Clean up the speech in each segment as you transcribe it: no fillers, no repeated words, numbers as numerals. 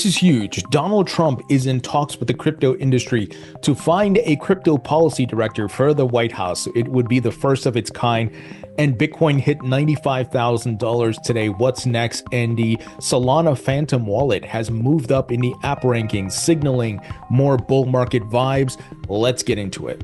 This is huge. Donald Trump is in talks with the crypto industry to find a crypto policy director for the White House. It would be the first of its kind. And Bitcoin hit $95,000 today. What's next? And the Solana Phantom Wallet has moved up in the app rankings, signaling more bull market vibes. Let's get into it.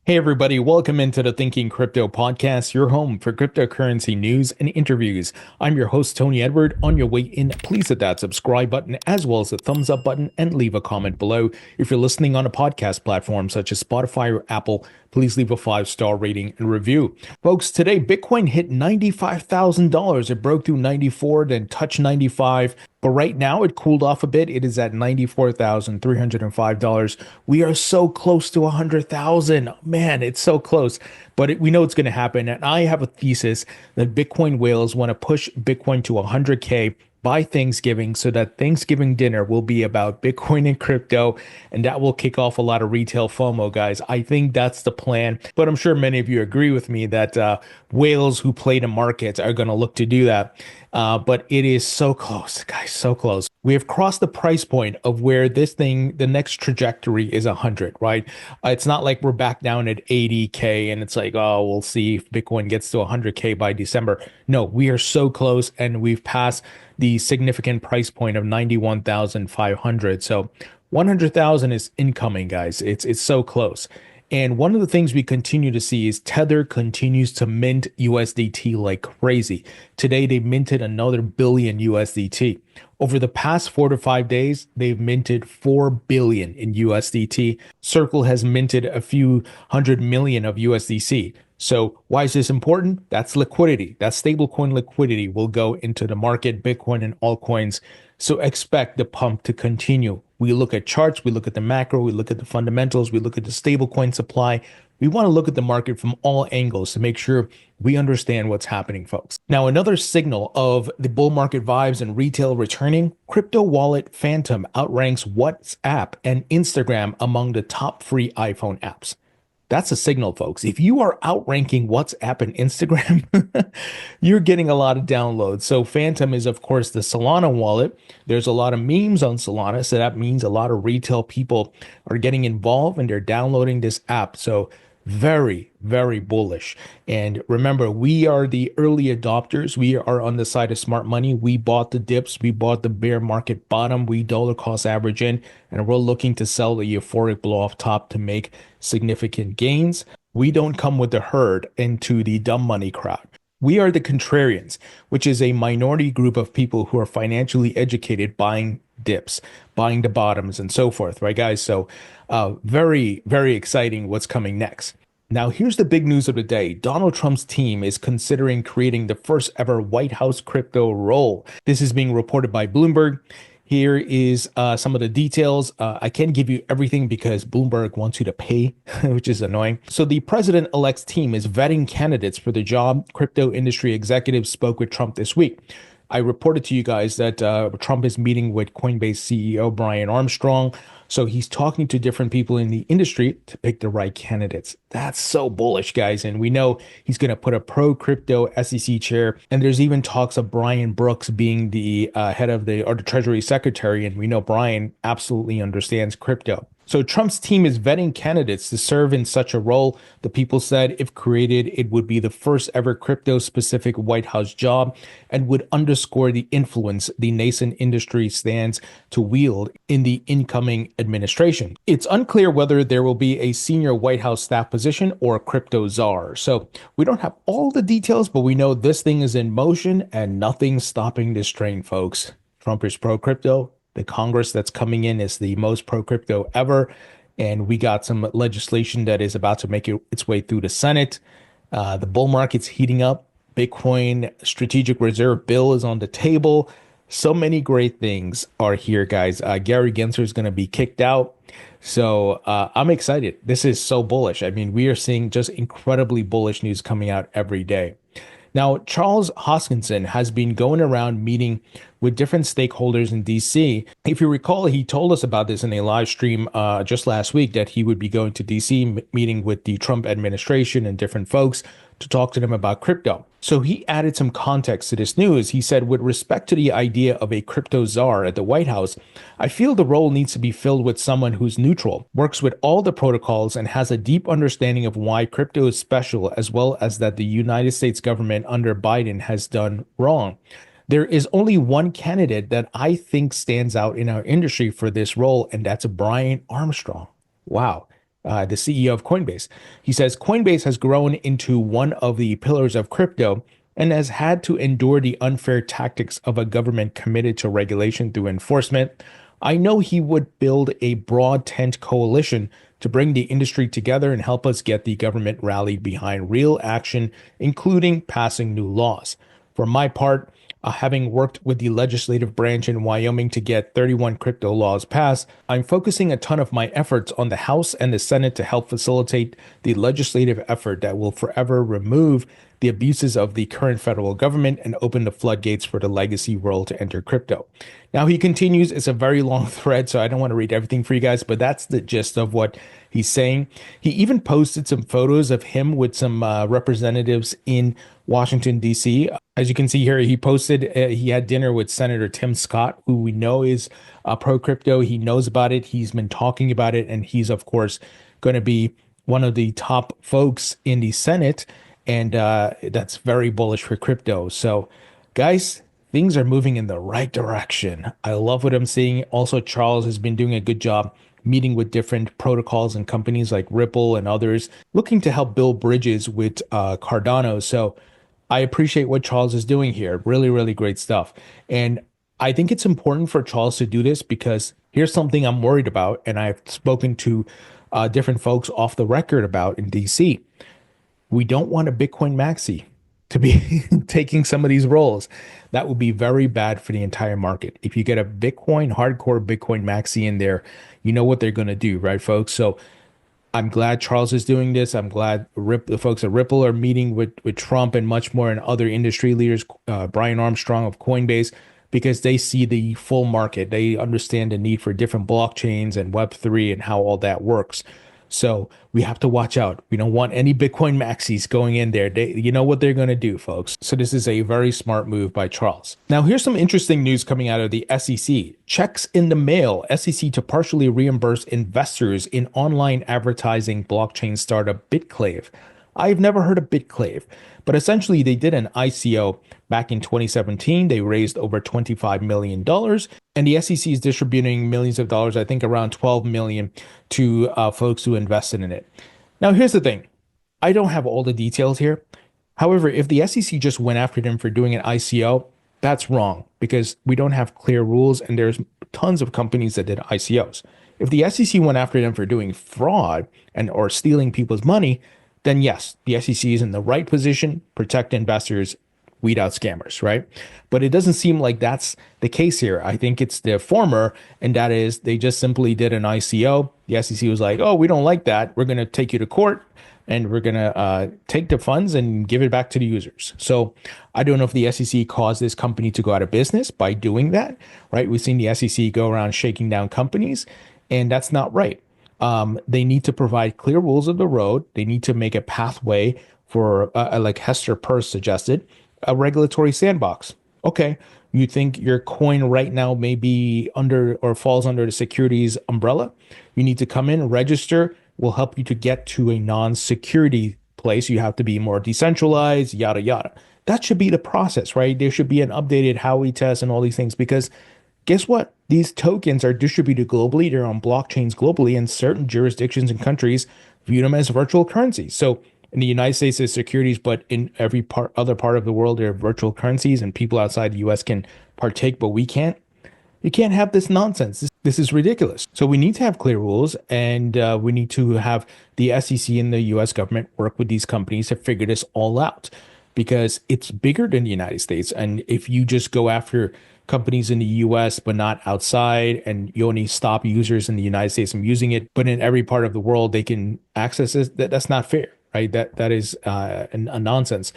Hey everybody, welcome into the Thinking Crypto podcast, your home for cryptocurrency news and interviews. I'm your host, Tony Edward. On your way in, please hit that subscribe button as well as the thumbs up button and leave a comment below. If you're listening on a podcast platform such as Spotify or Apple, please leave a 5-star rating and review. Folks, today Bitcoin hit $95,000. It broke through 94, then touched 95. But right now it cooled off a bit. It is at $94,305. We are so close to 100,000. Man, it's so close. But we know it's going to happen. And I have a thesis that Bitcoin whales want to push Bitcoin to 100K by Thanksgiving, so that Thanksgiving dinner will be about Bitcoin and crypto, and that will kick off a lot of retail FOMO, guys. I think that's the plan, but I'm sure many of you agree with me that whales who play the markets are going to look to do that. But it is so close, guys, so close. We have crossed the price point of where this thing, the next trajectory is 100, right? It's not like we're back down at 80K and it's like, oh, we'll see if Bitcoin gets to 100K by December. No, we are so close, and we've passed the significant price point of 91,500. So 100,000 is incoming, guys. It's so close. And one of the things we continue to see is Tether continues to mint USDT like crazy. Today, they minted another billion USDT. Over the past 4 to 5 days, they've minted 4 billion in USDT. Circle has minted a few hundred million of USDC. So why is this important? That's liquidity. That stablecoin liquidity will go into the market, Bitcoin and altcoins. So expect the pump to continue. We look at charts, we look at the macro, we look at the fundamentals, we look at the stablecoin supply. We want to look at the market from all angles to make sure we understand what's happening, folks. Now, another signal of the bull market vibes and retail returning, crypto wallet Phantom outranks WhatsApp and Instagram among the top free iPhone apps. That's a signal, folks. If you are outranking WhatsApp and Instagram, you're getting a lot of downloads. So Phantom is, of course, the Solana wallet. There's a lot of memes on Solana, so that means a lot of retail people are getting involved and they're downloading this app. So very, very bullish. And remember, we are the early adopters. We are on the side of smart money. We bought the dips. We bought the bear market bottom. We dollar cost average in, and we're looking to sell the euphoric blow off top to make significant gains. We don't come with the herd into the dumb money crowd. We are the contrarians, which is a minority group of people who are financially educated buying dips, buying the bottoms and so forth, right, guys? So very, very exciting what's coming next. Now, here's the big news of the day. Donald Trump's team is considering creating the first ever White House crypto role. This is being reported by Bloomberg. Here is some of the details. I can't give you everything because Bloomberg wants you to pay, which is annoying. So the president-elect's team is vetting candidates for the job. Crypto industry executives spoke with Trump this week. I reported to you guys that Trump is meeting with Coinbase CEO Brian Armstrong. So he's talking to different people in the industry to pick the right candidates. That's so bullish, guys. And we know he's going to put a pro-crypto SEC chair. And there's even talks of Brian Brooks being the head of the Treasury Secretary. And we know Brian absolutely understands crypto. So Trump's team is vetting candidates to serve in such a role. The people said if created, it would be the first ever crypto-specific White House job and would underscore the influence the nascent industry stands to wield in the incoming administration. It's unclear whether there will be a senior White House staff position or a crypto czar. So we don't have all the details, but we know this thing is in motion and nothing's stopping this train, folks. Trump is pro-crypto. The Congress that's coming in is the most pro-crypto ever. And we got some legislation that is about to make its way through the Senate. The bull market's heating up. Bitcoin strategic reserve bill is on the table. So many great things are here, guys. Gary Gensler is going to be kicked out. So I'm excited. This is so bullish. I mean, we are seeing just incredibly bullish news coming out every day. Now, Charles Hoskinson has been going around meeting with different stakeholders in DC. If you recall, he told us about this in a live stream just last week, that he would be going to DC, meeting with the Trump administration and different folks to talk to them about crypto. So he added some context to this news. He said, with respect to the idea of a crypto czar at the White House, I feel the role needs to be filled with someone who's neutral, works with all the protocols, and has a deep understanding of why crypto is special, as well as that the United States government under Biden has done wrong. There is only one candidate that I think stands out in our industry for this role, and that's Brian Armstrong. Wow. The CEO of Coinbase. He says Coinbase has grown into one of the pillars of crypto and has had to endure the unfair tactics of a government committed to regulation through enforcement. I know he would build a broad tent coalition to bring the industry together and help us get the government rallied behind real action, including passing new laws. For my part, having worked with the legislative branch in Wyoming to get 31 crypto laws passed, I'm focusing a ton of my efforts on the House and the Senate to help facilitate the legislative effort that will forever remove the abuses of the current federal government and open the floodgates for the legacy world to enter crypto. Now he continues, it's a very long thread, so I don't want to read everything for you guys, but that's the gist of what he's saying. He even posted some photos of him with some representatives in Washington, D.C. As you can see here, he posted, he had dinner with Senator Tim Scott, who we know is pro crypto. He knows about it. He's been talking about it. And he's, of course, going to be one of the top folks in the Senate. And that's very bullish for crypto. So, guys, things are moving in the right direction. I love what I'm seeing. Also, Charles has been doing a good job meeting with different protocols and companies like Ripple and others, looking to help build bridges with Cardano. So I appreciate what Charles is doing here. Really, really great stuff. And I think it's important for Charles to do this because here's something I'm worried about. And I've spoken to different folks off the record about in DC. We don't want a Bitcoin maxi to be taking some of these roles. That would be very bad for the entire market. If you get a Bitcoin, hardcore Bitcoin maxi in there, you know what they're going to do, right, folks? So I'm glad Charles is doing this. I'm glad the folks at Ripple are meeting with Trump and much more and other industry leaders, Brian Armstrong of Coinbase, because they see the full market. They understand the need for different blockchains and Web3 and how all that works. So we have to watch out. We don't want any Bitcoin maxis going in there. You know what they're going to do, folks. So this is a very smart move by Charles. Now, here's some interesting news coming out of the SEC. Checks in the mail, SEC to partially reimburse investors in online advertising blockchain startup Bitclave. I've never heard of Bitclave, but essentially they did an ICO back in 2017. They raised over $25 million, and the SEC is distributing millions of dollars, I think around 12 million to folks who invested in it. Now, here's the thing. I don't have all the details here. However, if the SEC just went after them for doing an ICO, that's wrong because we don't have clear rules and there's tons of companies that did ICOs. If the SEC went after them for doing fraud and or stealing people's money, then yes, the SEC is in the right position, protect investors, weed out scammers, right? But it doesn't seem like that's the case here. I think it's the former, and that is they just simply did an ICO. The SEC was like, oh, we don't like that. We're going to take you to court and we're going to take the funds and give it back to the users. So I don't know if the SEC caused this company to go out of business by doing that, right? We've seen the SEC go around shaking down companies, and that's not right. They need to provide clear rules of the road. They need to make a pathway for, like Hester Peirce suggested, a regulatory sandbox. Okay, you think your coin right now may be under or falls under the securities umbrella? You need to come in, register. We'll help you to get to a non-security place. You have to be more decentralized, yada, yada. That should be the process, right? There should be an updated Howey test and all these things because guess what? These tokens are distributed globally. They're on blockchains globally, and certain jurisdictions and countries view them as virtual currencies. So in the United States, there's securities, but in every other part of the world, there are virtual currencies, and people outside the US can partake, but we can't. You can't have this nonsense. This is ridiculous. So we need to have clear rules, and we need to have the SEC and the US government work with these companies to figure this all out because it's bigger than the United States. And if you just go after companies in the US, but not outside, and you only stop users in the United States from using it, but in every part of the world they can access it, that's not fair, right? That is a nonsense.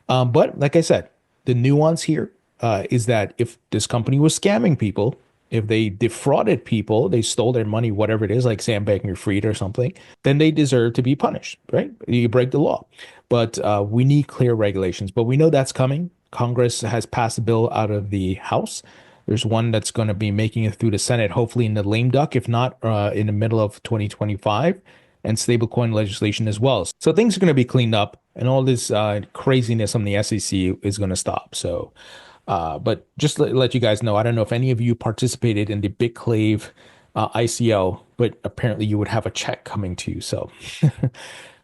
But like I said, the nuance here is that if this company was scamming people, if they defrauded people, they stole their money, whatever it is, like Sam Bankman-Fried or something, then they deserve to be punished, right? You break the law. but we need clear regulations. But we know that's coming. Congress has passed a bill out of the House. There's one that's going to be making it through the Senate, hopefully in the lame duck, if not in the middle of 2025, and stablecoin legislation as well. So things are going to be cleaned up, and all this craziness on the SEC is going to stop. So, but just let you guys know, I don't know if any of you participated in the Bitclave ICO, but apparently you would have a check coming to you. So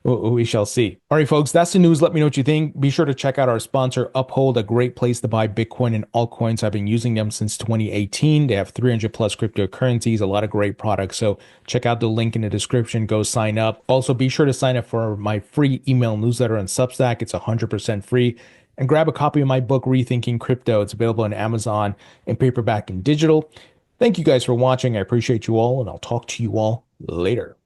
we shall see. All right, folks, that's the news. Let me know what you think. Be sure to check out our sponsor, Uphold, a great place to buy Bitcoin and altcoins. I've been using them since 2018. They have 300 plus cryptocurrencies, a lot of great products. So check out the link in the description. Go sign up. Also, be sure to sign up for my free email newsletter on Substack. It's 100% free. And grab a copy of my book, Rethinking Crypto. It's available on Amazon in paperback and digital. Thank you guys for watching. I appreciate you all, and I'll talk to you all later.